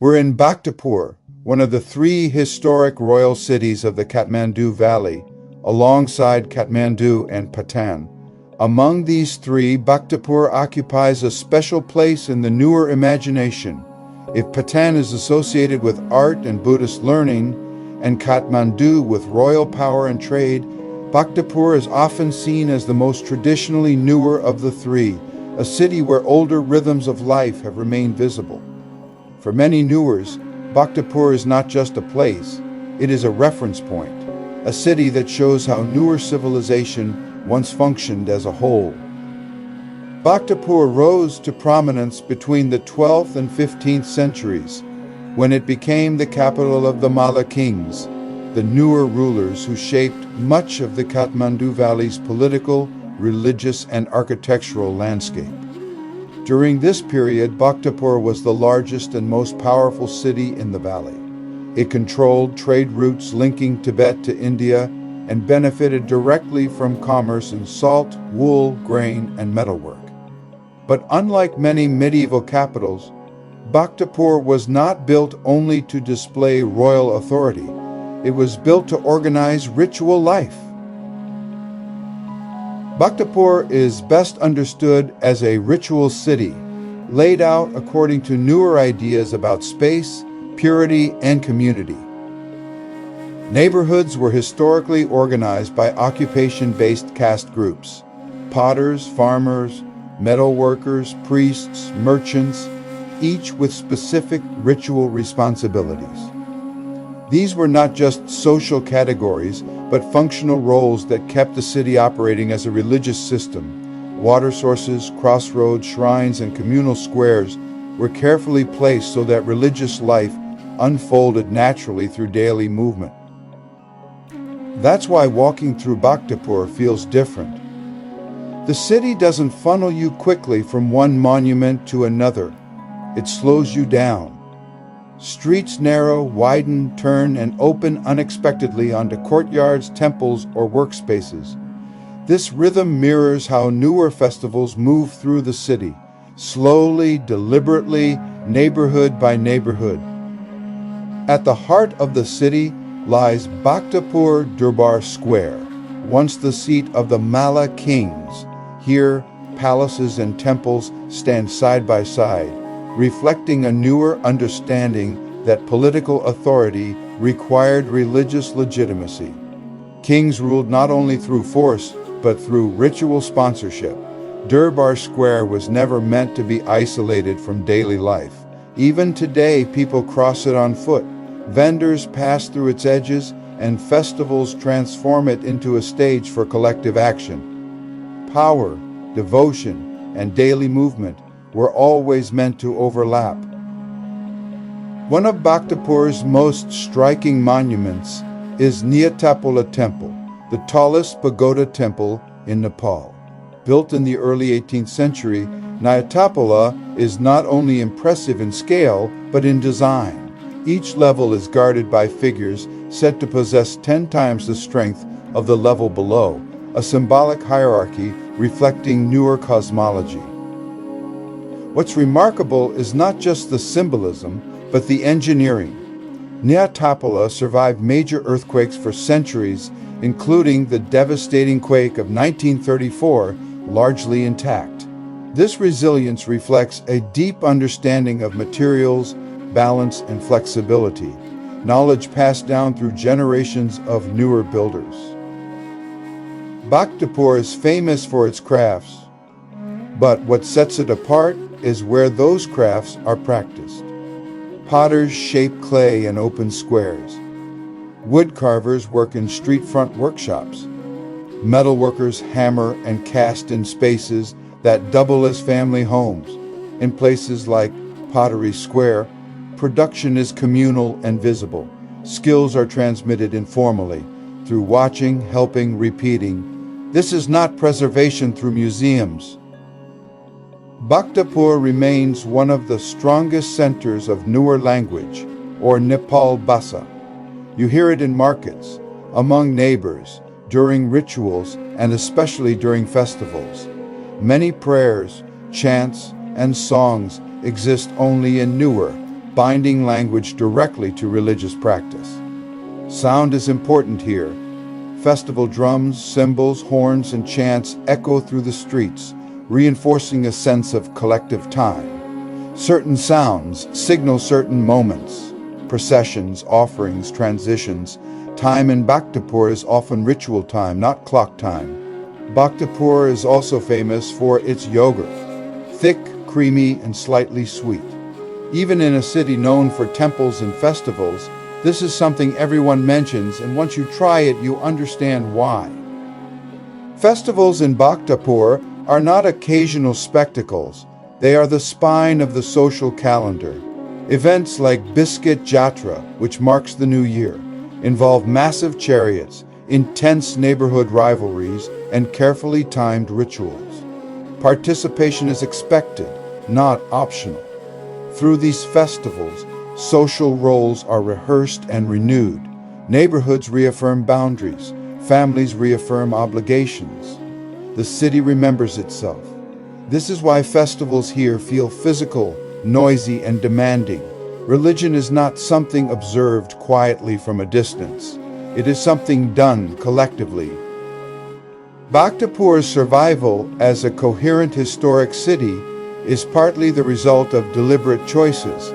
We're in Bhaktapur, one of the three historic royal cities of the Kathmandu Valley, alongside Kathmandu and Patan. Among these three, Bhaktapur occupies a special place in the Newar imagination. If Patan is associated with art and Buddhist learning, and Kathmandu with royal power and trade, Bhaktapur is often seen as the most traditionally Newar of the three, a city where older rhythms of life have remained visible. For many Newars, Bhaktapur is not just a place, it is a reference point, a city that shows how Newar civilization once functioned as a whole. Bhaktapur rose to prominence between the 12th and 15th centuries, when it became the capital of the Malla kings, the Newar rulers who shaped much of the Kathmandu Valley's political, religious, and architectural landscape. During this period, Bhaktapur was the largest and most powerful city in the valley. It controlled trade routes linking Tibet to India and benefited directly from commerce in salt, wool, grain, and metalwork. But unlike many medieval capitals, Bhaktapur was not built only to display royal authority. It was built to organize ritual life. Bhaktapur is best understood as a ritual city, laid out according to newer ideas about space, purity, and community. Neighborhoods were historically organized by occupation-based caste groups: potters, farmers, metal workers, priests, merchants, each with specific ritual responsibilities. These were not just social categories, but functional roles that kept the city operating as a religious system. Water sources, crossroads, shrines, and communal squares were carefully placed so that religious life unfolded naturally through daily movement. That's why walking through Bhaktapur feels different. The city doesn't funnel you quickly from one monument to another. It slows you down. Streets narrow, widen, turn, and open unexpectedly onto courtyards, temples, or workspaces. This rhythm mirrors how newer festivals move through the city, slowly, deliberately, neighborhood by neighborhood. At the heart of the city lies Bhaktapur Durbar Square, once the seat of the Malla kings. Here, palaces and temples stand side by side, reflecting a newer understanding that political authority required religious legitimacy. Kings ruled not only through force, but through ritual sponsorship. Durbar Square was never meant to be isolated from daily life. Even today, people cross it on foot. Vendors pass through its edges, and festivals transform it into a stage for collective action. Power, devotion, and daily movement were always meant to overlap. One of Bhaktapur's most striking monuments is Nyatapola Temple, the tallest pagoda temple in Nepal. Built in the early 18th century, Nyatapola is not only impressive in scale, but in design. Each level is guarded by figures said to possess 10 times the strength of the level below, a symbolic hierarchy reflecting newer cosmology. What's remarkable is not just the symbolism, but the engineering. Nyatapola survived major earthquakes for centuries, including the devastating quake of 1934, largely intact. This resilience reflects a deep understanding of materials, balance, and flexibility, knowledge passed down through generations of newer builders. Bhaktapur is famous for its crafts, but what sets it apart is where those crafts are practiced. Potters shape clay in open squares. Woodcarvers work in street-front workshops. Metalworkers hammer and cast in spaces that double as family homes. In places like Pottery Square, production is communal and visible. Skills are transmitted informally, through watching, helping, repeating. This is not preservation through museums. Bhaktapur remains one of the strongest centers of Newar language, or Nepal Bhasa. You hear it in markets, among neighbors, during rituals, and especially during festivals. Many prayers, chants, and songs exist only in Newar, binding language directly to religious practice. Sound is important here. Festival drums, cymbals, horns, and chants echo through the streets, reinforcing a sense of collective time. Certain sounds signal certain moments, processions, offerings, transitions. Time in Bhaktapur is often ritual time, not clock time. Bhaktapur is also famous for its yogurt, thick, creamy, and slightly sweet. Even in a city known for temples and festivals, this is something everyone mentions, and once you try it, you understand why. Festivals in Bhaktapur are not occasional spectacles, they are the spine of the social calendar. Events like Biscuit Jatra, which marks the new year, involve massive chariots, intense neighborhood rivalries, and carefully timed rituals. Participation is expected, not optional. Through these festivals, social roles are rehearsed and renewed. Neighborhoods reaffirm boundaries, families reaffirm obligations. The city remembers itself. This is why festivals here feel physical, noisy, and demanding. Religion is not something observed quietly from a distance. It is something done collectively. Bhaktapur's survival as a coherent historic city is partly the result of deliberate choices.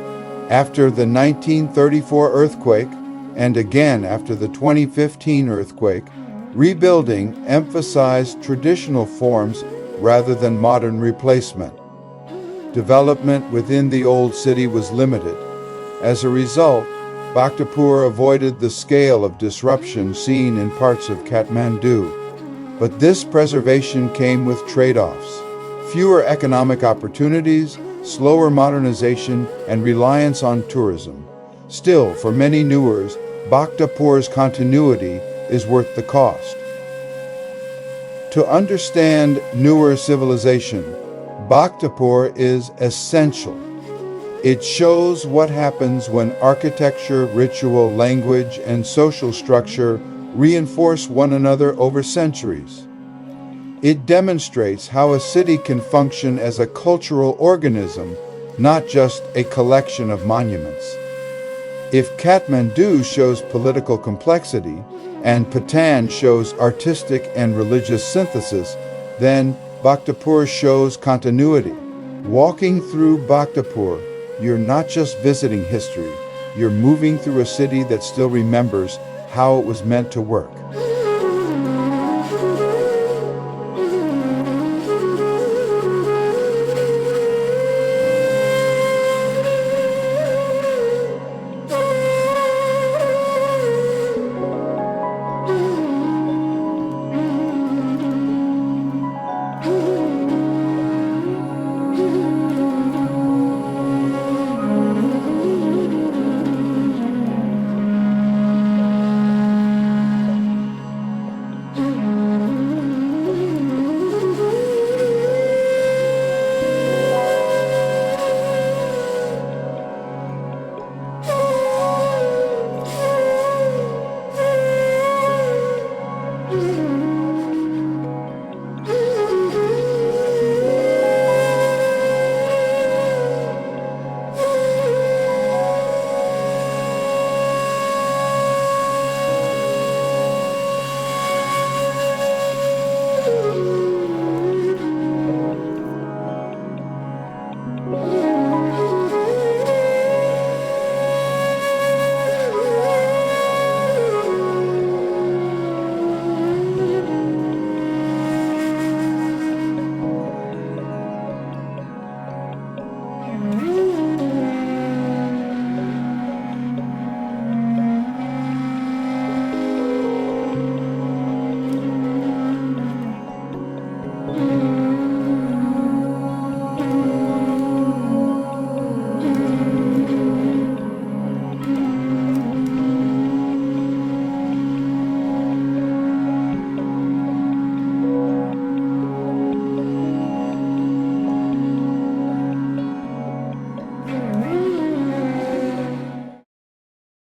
After the 1934 earthquake, and again after the 2015 earthquake, rebuilding emphasized traditional forms rather than modern replacement. Development within the old city was limited. As a result, Bhaktapur avoided the scale of disruption seen in parts of Kathmandu. But this preservation came with trade-offs: fewer economic opportunities, slower modernization, and reliance on tourism. Still, for many Newars, Bhaktapur's continuity is worth the cost. To understand Newar civilization, Bhaktapur is essential. It shows what happens when architecture, ritual, language, and social structure reinforce one another over centuries. It demonstrates how a city can function as a cultural organism, not just a collection of monuments. If Kathmandu shows political complexity, and Patan shows artistic and religious synthesis, then Bhaktapur shows continuity. Walking through Bhaktapur, you're not just visiting history, you're moving through a city that still remembers how it was meant to work.